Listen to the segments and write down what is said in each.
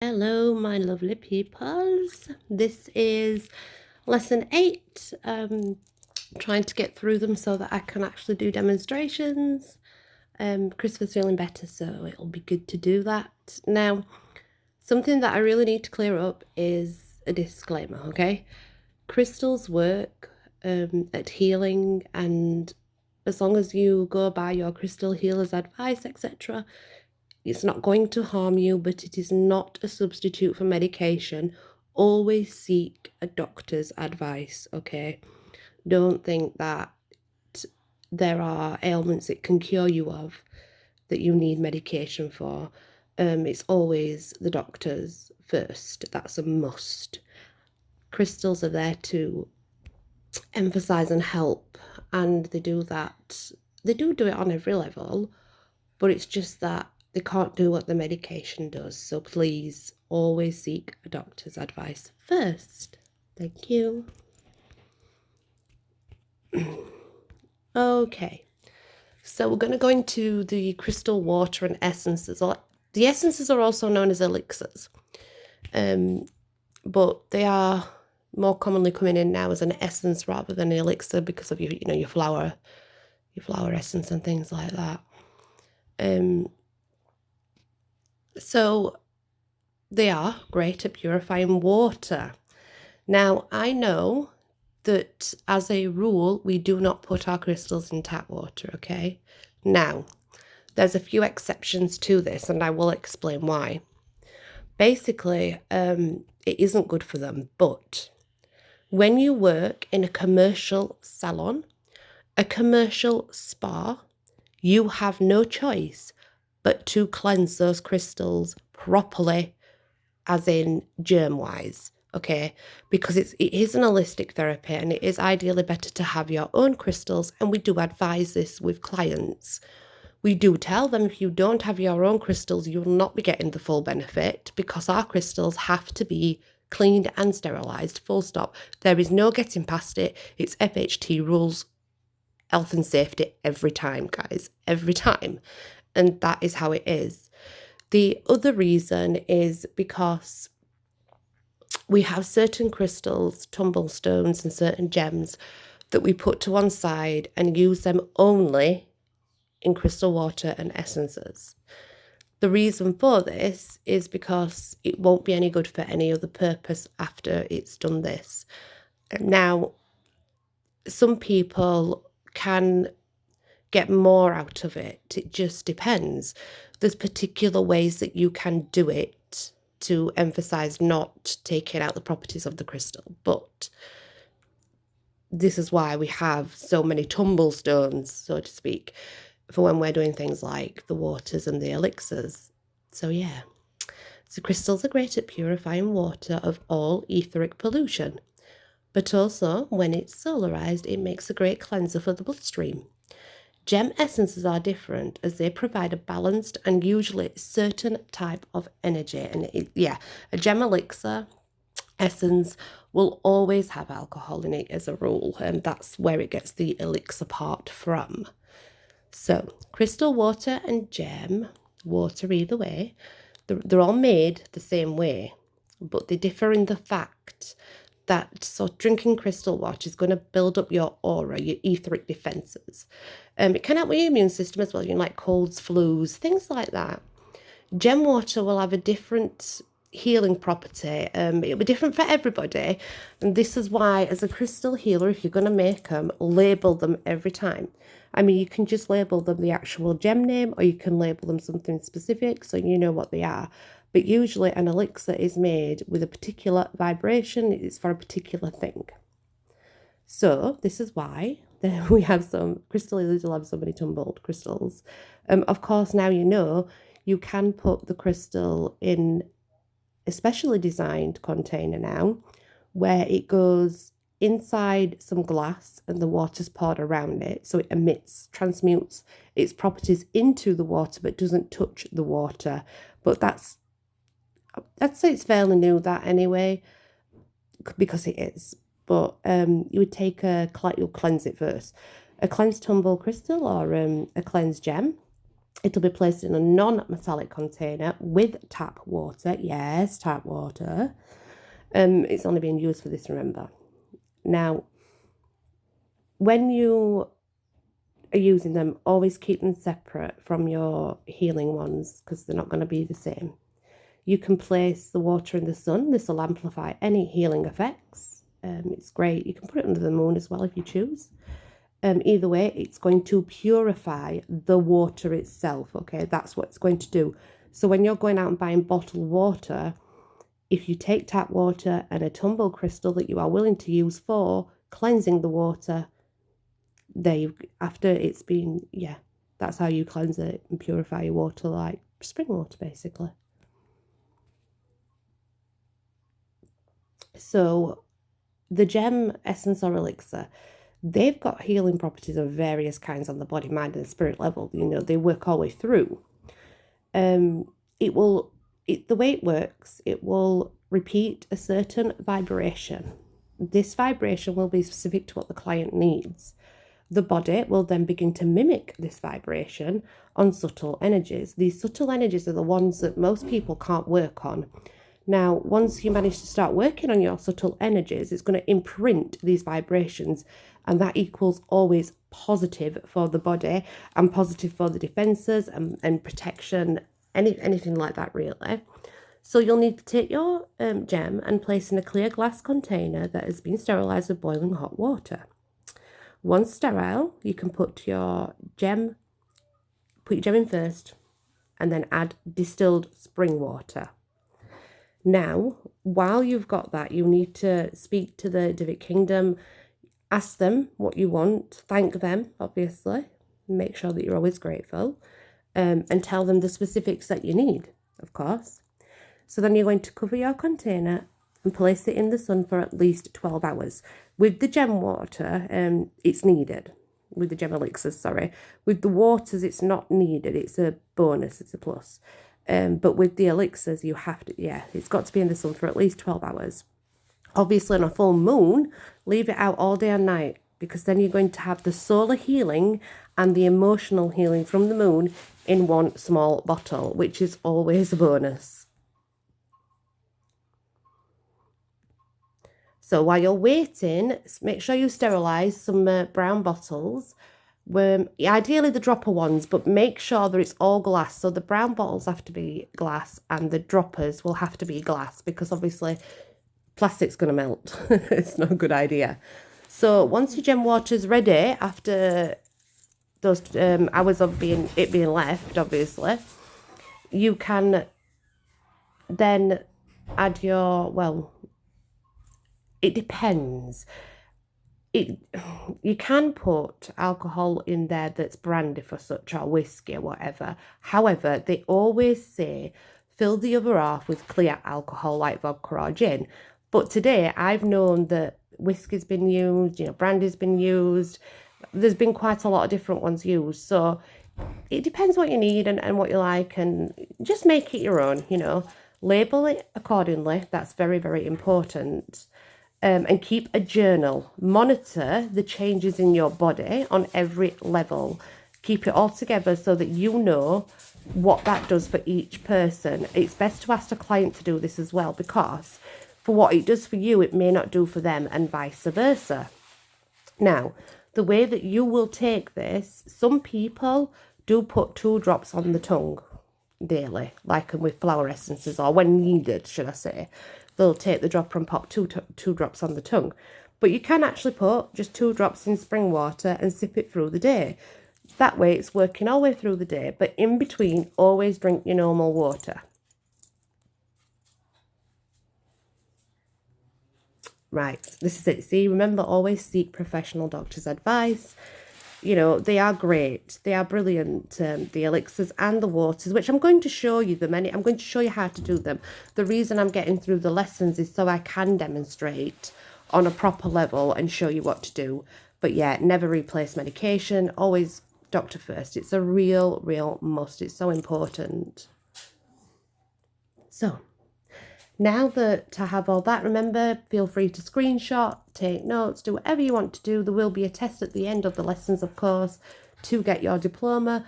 Hello, my lovely peoples. This is lesson 8. Trying to get through them so that I can actually do demonstrations. Christopher's feeling better, so it'll be good to do that. Now, something that I really need to clear up is a disclaimer, okay? Crystals work at healing, and as long as you go by your crystal healer's advice, etc., it's not going to harm you, but it is not a substitute for medication. Always seek a doctor's advice, okay? Don't think that there are ailments it can cure you of that you need medication for. It's always the doctor's first. That's a must. Crystals are there to emphasize and help, and they do that. They do it on every level, but it's just that they can't do what the medication does. So please always seek a doctor's advice first. Thank you. Okay, so we're going to go into the crystal water and essences. The essences are also known as elixirs, but they are more commonly coming in now as an essence rather than an elixir because of your flower essence and things like that. So they are great at purifying water. Now, I know that as a rule, we do not put our crystals in tap water, okay? Now, there's a few exceptions to this, and I will explain why. Basically, it isn't good for them, but when you work in a commercial salon, a commercial spa, you have no choice but to cleanse those crystals properly, as in germ-wise, okay? Because it is an holistic therapy, and it is ideally better to have your own crystals, and we do advise this with clients. We do tell them if you don't have your own crystals, you will not be getting the full benefit, because our crystals have to be cleaned and sterilised, full stop. There is no getting past it. It's FHT rules, health and safety every time, guys, every time. And that is how it is. The other reason is because we have certain crystals, tumble stones, and certain gems that we put to one side and use them only in crystal water and essences. The reason for this is because it won't be any good for any other purpose after it's done this. Now, some people can get more out of it. It just depends. There's particular ways that you can do it to emphasize not taking out the properties of the crystal. But this is why we have so many tumble stones, so to speak, for when we're doing things like the waters and the elixirs. So yeah. So crystals are great at purifying water of all etheric pollution. But also, when it's solarized, it makes a great cleanser for the bloodstream. Gem essences are different as they provide a balanced and usually certain type of energy. And a gem elixir essence will always have alcohol in it as a rule, and that's where it gets the elixir part from. So crystal water and gem water, either way, they're all made the same way, but they differ in the fact that drinking crystal water is going to build up your aura, your etheric defenses. It can help with your immune system as well, like colds, flus, things like that. Gem water will have a different healing property. It'll be different for everybody. And this is why, as a crystal healer, if you're going to make them, label them every time. I mean, you can just label them the actual gem name, or you can label them something specific so you know what they are. But usually an elixir is made with a particular vibration. It's for a particular thing. So this is why we have some crystal healers will have so many tumbled crystals. Of course, now you know you can put the crystal in a specially designed container now, where it goes inside some glass and the water's poured around it, so it transmutes its properties into the water but doesn't touch the water. But I'd say it's fairly new, that anyway, because it is. But you would take you'll cleanse it first. A cleansed tumble crystal or a cleansed gem. It'll be placed in a non-metallic container with tap water. Yes, tap water. It's only being used for this, remember. Now, when you are using them, always keep them separate from your healing ones because they're not going to be the same. You can place the water in the sun. This will amplify any healing effects. It's great. You can put it under the moon as well if you choose. Either way, it's going to purify the water itself, okay? That's what it's going to do. So when you're going out and buying bottled water, if you take tap water and a tumble crystal that you are willing to use for cleansing the water, after it's been, that's how you cleanse it and purify your water, like spring water, basically. So the gem essence or elixir, they've got healing properties of various kinds on the body, mind, and spirit level. They work all the way through. The way it works, it will repeat a certain vibration. This vibration will be specific to what the client needs. The body will then begin to mimic this vibration on subtle energies. These subtle energies are the ones that most people can't work on. Now, once you manage to start working on your subtle energies, it's going to imprint these vibrations, and that equals always positive for the body and positive for the defenses and protection, anything like that, really. So you'll need to take your gem and place in a clear glass container that has been sterilised with boiling hot water. Once sterile, you can put your gem in first and then add distilled spring water. Now, while you've got that, you need to speak to the Divic Kingdom, ask them what you want, thank them, obviously, make sure that you're always grateful, and tell them the specifics that you need, of course. So then you're going to cover your container and place it in the sun for at least 12 hours. With the gem water, it's needed. With the gem elixirs, sorry. With the waters, it's not needed. It's a bonus, it's a plus. But with the elixirs, you have to, it's got to be in the sun for at least 12 hours. Obviously, on a full moon, leave it out all day and night, because then you're going to have the solar healing and the emotional healing from the moon in one small bottle, which is always a bonus. So while you're waiting, make sure you sterilise some brown bottles. Ideally the dropper ones, but make sure that it's all glass. So the brown bottles have to be glass and the droppers will have to be glass, because obviously plastic's going to melt. It's not a good idea. So once your gem water's ready, after those hours of being left, obviously, you can then add your, it depends. You can put alcohol in there that's brandy for such, or whiskey or whatever. However, they always say fill the other half with clear alcohol like vodka or gin. But today I've known that whiskey's been used, brandy's been used. There's been quite a lot of different ones used. So it depends what you need and what you like, and just make it your own, Label it accordingly. That's very, very important. And keep a journal. Monitor the changes in your body on every level. Keep it all together so that you know what that does for each person. It's best to ask a client to do this as well, because for what it does for you, it may not do for them, and vice versa. Now, the way that you will take this, some people do put 2 drops on the tongue daily, like with flower essences, or when needed, should I say. They'll take the dropper and pop two drops on the tongue. But you can actually put just 2 drops in spring water and sip it through the day. That way it's working all the way through the day, but in between, always drink your normal water. Right, this is it. See, remember, always seek professional doctor's advice. They are great. They are brilliant, the elixirs and the waters, which I'm going to show you them. I'm going to show you how to do them. The reason I'm getting through the lessons is so I can demonstrate on a proper level and show you what to do. But yeah, never replace medication. Always doctor first. It's a real must. It's so important. So now that I have all that, remember, feel free to screenshot, take notes, do whatever you want to do. There will be a test at the end of the lessons, of course, to get your diploma.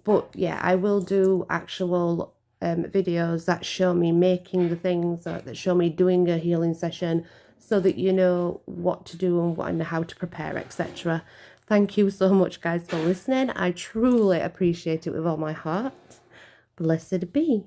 But yeah, I will do actual videos that show me making the things, that show me doing a healing session, so that you know what to do and how to prepare, etc. Thank you so much, guys, for listening. I truly appreciate it with all my heart. Blessed be.